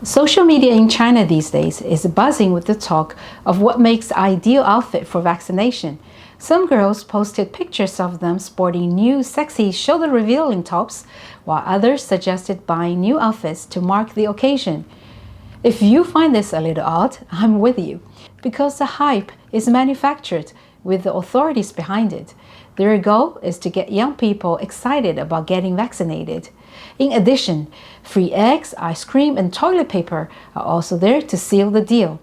Social media in China these days is buzzing with the talk of what makes the ideal outfit for vaccination. Some girls posted pictures of them sporting new sexy shoulder-revealing tops, while others suggested buying new outfits to mark the occasion. If you find this a little odd, I'm with you, because the hype is manufactured with the authorities behind it. Their goal is to get young people excited about getting vaccinated. In addition, free eggs, ice cream, and toilet paper are also there to seal the deal.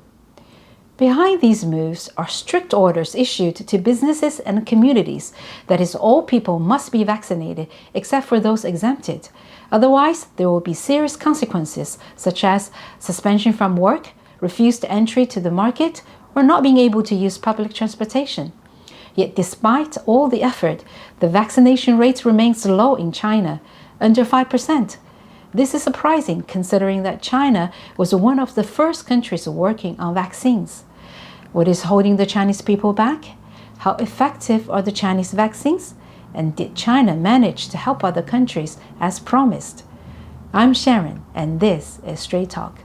Behind these moves are strict orders issued to businesses and communities that is, all people must be vaccinated except for those exempted. Otherwise, there will be serious consequences such as suspension from work, refused entry to the market, or not being able to use public transportation. Yet despite all the effort, the vaccination rate remains low in China, under 5%. This is surprising considering that China was one of the first countries working on vaccines. What is holding the Chinese people back? How effective are the Chinese vaccines? And did China manage to help other countries as promised? I'm Sharon, and this is Straight Talk.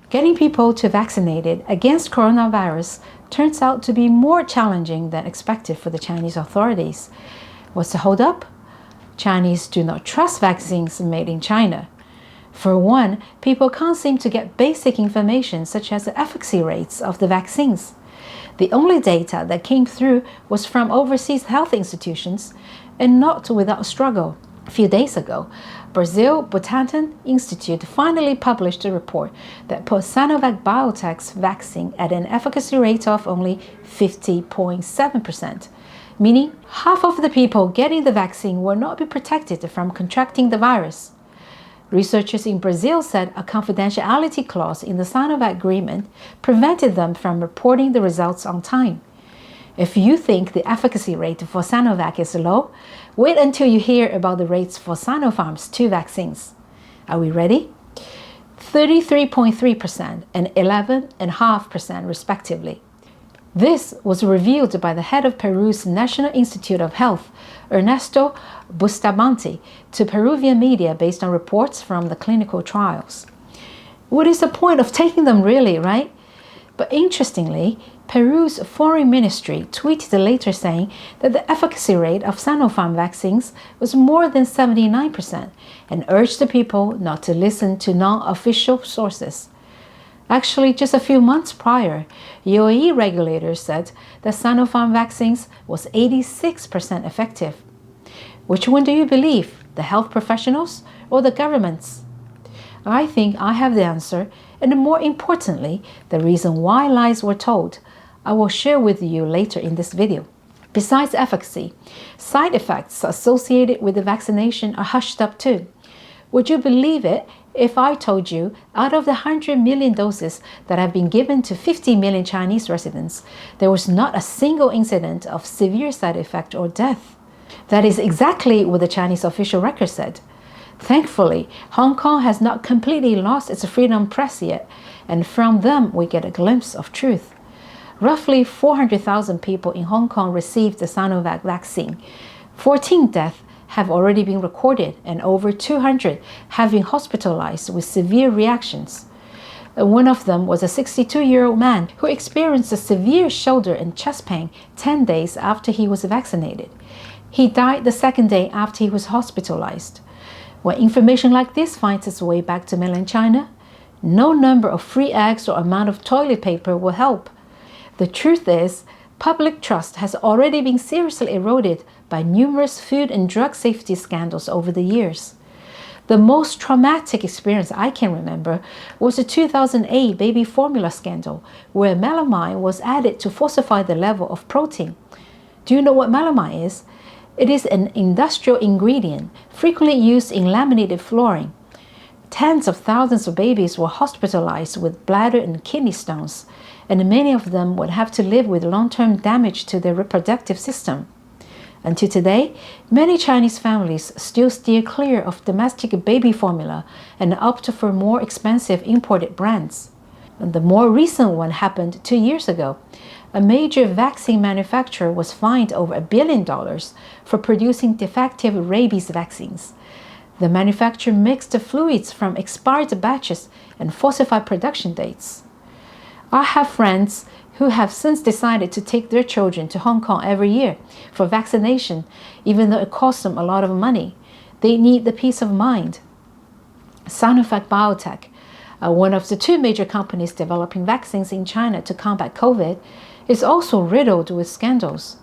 Getting people to vaccinated against coronavirus turns out to be more challenging than expected for the Chinese authorities. What's the holdup? Chinese do not trust vaccines made in China. For one, people can't seem to get basic information such as the efficacy rates of the vaccines. The only data that came through was from overseas health institutions, and not without struggle. A few days ago, Brazil Butantan Institute finally published a report that put Sinovac Biotech's vaccine at an efficacy rate of only 50.7%, meaning half of the people getting the vaccine will not be protected from contracting the virus. Researchers in Brazil said a confidentiality clause in the Sinovac agreement prevented them from reporting the results on time. If you think the efficacy rate for Sinovac is low, wait until you hear about the rates for Sinopharm's two vaccines. Are we ready? 33.3% and 11.5% respectively. This was revealed by the head of Peru's National Institute of Health, Ernesto Bustamante, to Peruvian media based on reports from the clinical trials. What is the point of taking them really, right? But interestingly, Peru's foreign ministry tweeted later saying that the efficacy rate of Sinopharm vaccines was more than 79% and urged the people not to listen to non-official sources. Actually, just a few months prior, UAE regulators said that Sinopharm vaccines was 86% effective. Which one do you believe, the health professionals or the governments? I think I have the answer, and more importantly, the reason why lies were told. I will share with you later in this video. Besides efficacy, side effects associated with the vaccination are hushed up too. Would you believe it if I told you out of the 100 million doses that have been given to 50 million Chinese residents, there was not a single incident of severe side effect or death? That is exactly what the Chinese official record said. Thankfully, Hong Kong has not completely lost its freedom press yet, and from them we get a glimpse of truth. Roughly 400,000 people in Hong Kong received the Sinovac vaccine. 14 deaths have already been recorded, and over 200 have been hospitalized with severe reactions. One of them was a 62-year-old man who experienced a severe shoulder and chest pain 10 days after he was vaccinated. He died the second day after he was hospitalized. When information like this finds its way back to mainland China, no number of free eggs or amount of toilet paper will help. The truth is, public trust has already been seriously eroded by numerous food and drug safety scandals over the years. The most traumatic experience I can remember was the 2008 baby formula scandal, where melamine was added to falsify the level of protein. Do you know what melamine is? It is an industrial ingredient frequently used in laminated flooring. Tens of thousands of babies were hospitalized with bladder and kidney stones, and many of them would have to live with long-term damage to their reproductive system. Until today, many Chinese families still steer clear of domestic baby formula and opt for more expensive imported brands. And the more recent one happened 2 years ago. A major vaccine manufacturer was fined over $1 billion for producing defective rabies vaccines. The manufacturer mixed the fluids from expired batches and falsified production dates. I have friends who have since decided to take their children to Hong Kong every year for vaccination, even though it costs them a lot of money. They need the peace of mind. Sinovac Biotech, one of the two major companies developing vaccines in China to combat COVID, is also riddled with scandals.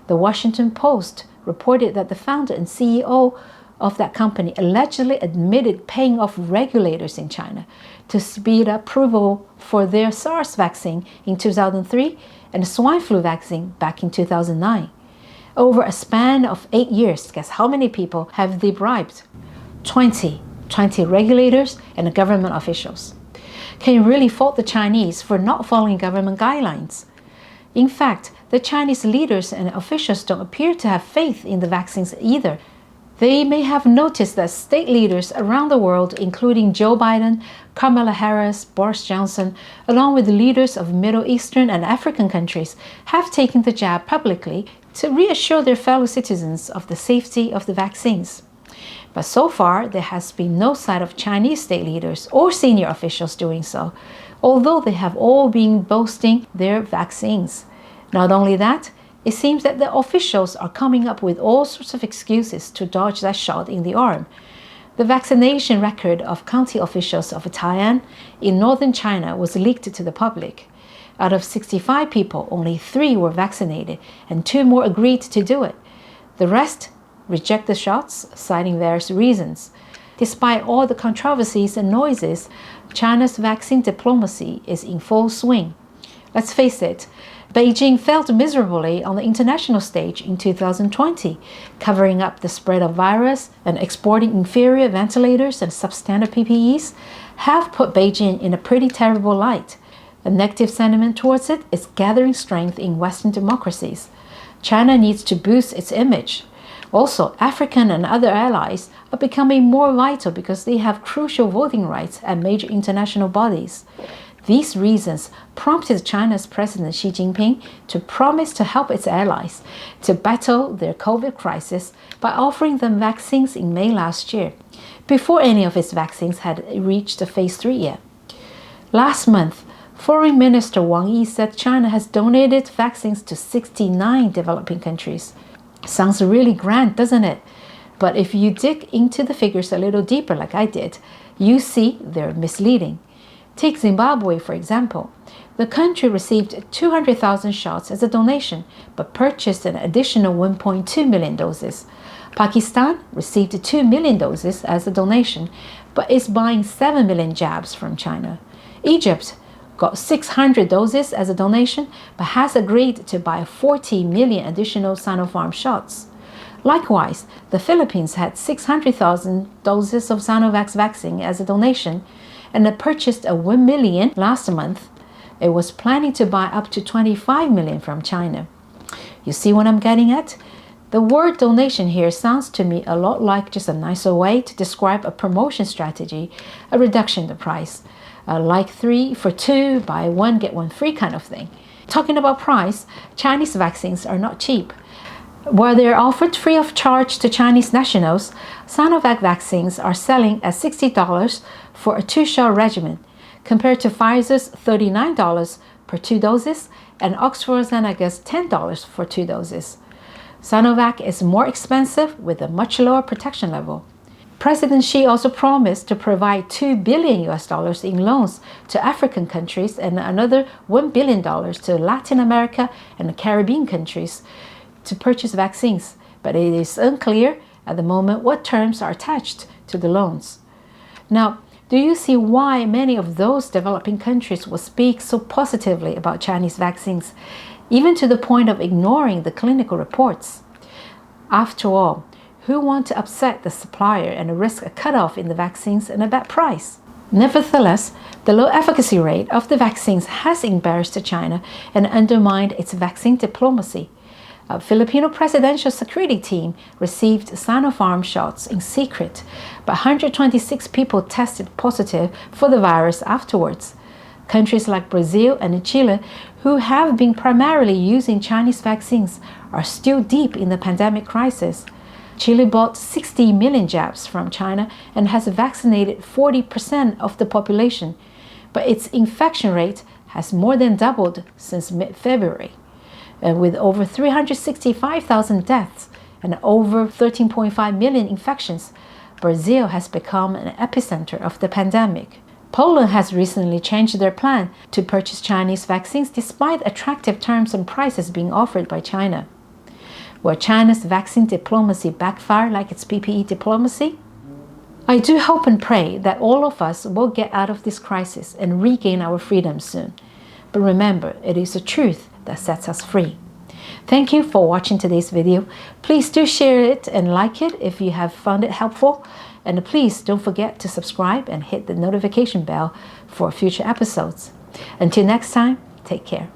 The Washington Post reported that the founder and CEO of that company allegedly admitted paying off regulators in China to speed up approval for their SARS vaccine in 2003 and the swine flu vaccine back in 2009. Over a span of 8 years, guess how many people have they bribed? 20 regulators and government officials. Can you really fault the Chinese for not following government guidelines? In fact, the Chinese leaders and officials don't appear to have faith in the vaccines either. They may have noticed that state leaders around the world, including Joe Biden, Kamala Harris, Boris Johnson, along with the leaders of Middle Eastern and African countries, have taken the jab publicly to reassure their fellow citizens of the safety of the vaccines. But so far, there has been no sign of Chinese state leaders or senior officials doing so, although they have all been boasting their vaccines. Not only that, it seems that the officials are coming up with all sorts of excuses to dodge that shot in the arm. The vaccination record of county officials of Tai'an in northern China was leaked to the public. Out of 65 people, only 3 were vaccinated and 2 more agreed to do it. The rest reject the shots, citing various reasons. Despite all the controversies and noises, China's vaccine diplomacy is in full swing. Let's face it, Beijing failed miserably on the international stage in 2020, covering up the spread of virus and exporting inferior ventilators and substandard PPEs have put Beijing in a pretty terrible light. The negative sentiment towards it is gathering strength in Western democracies. China needs to boost its image. Also, African and other allies are becoming more vital because they have crucial voting rights at major international bodies. These reasons prompted China's President Xi Jinping to promise to help its allies to battle their COVID crisis by offering them vaccines in May last year, before any of its vaccines had reached phase 3 yet. Last month, Foreign Minister Wang Yi said China has donated vaccines to 69 developing countries. Sounds really grand, doesn't it? But if you dig into the figures a little deeper like I did, you see they're misleading. Take Zimbabwe, for example. The country received 200,000 shots as a donation, but purchased an additional 1.2 million doses. Pakistan received 2 million doses as a donation, but is buying 7 million jabs from China. Egypt got 600 doses as a donation, but has agreed to buy 40 million additional Sinopharm shots. Likewise, the Philippines had 600,000 doses of Sinovac's vaccine as a donation, and it purchased 1 million last month. It was planning to buy up to 25 million from China. You see what I'm getting at? The word donation here sounds to me a lot like just a nicer way to describe a promotion strategy, a reduction in the price, like 3 for 2, buy 1, get 1 free kind of thing. Talking about price, Chinese vaccines are not cheap. While they are offered free of charge to Chinese nationals, Sinovac vaccines are selling at $60 for a 2-shot regimen, compared to Pfizer's $39 per 2 doses and AstraZeneca's $10 for 2 doses. Sinovac is more expensive with a much lower protection level. President Xi also promised to provide $2 billion in loans to African countries and another $1 billion to Latin America and Caribbean countries to purchase vaccines, but it is unclear at the moment what terms are attached to the loans. Now, do you see why many of those developing countries will speak so positively about Chinese vaccines, even to the point of ignoring the clinical reports? After all, who want to upset the supplier and risk a cutoff in the vaccines and a bad price? Nevertheless, the low efficacy rate of the vaccines has embarrassed China and undermined its vaccine diplomacy. A Filipino presidential security team received Sinopharm shots in secret, but 126 people tested positive for the virus afterwards. Countries like Brazil and Chile, who have been primarily using Chinese vaccines, are still deep in the pandemic crisis. Chile bought 60 million jabs from China and has vaccinated 40% of the population, but its infection rate has more than doubled since mid-February. With over 365,000 deaths and over 13.5 million infections, Brazil has become an epicenter of the pandemic. Poland has recently changed their plan to purchase Chinese vaccines despite attractive terms and prices being offered by China. Will China's vaccine diplomacy backfire like its PPE diplomacy? I do hope and pray that all of us will get out of this crisis and regain our freedom soon. But remember, it is the truth that sets us free. Thank you for watching today's video. Please do share it and like it if you have found it helpful. And please don't forget to subscribe and hit the notification bell for future episodes. Until next time, take care.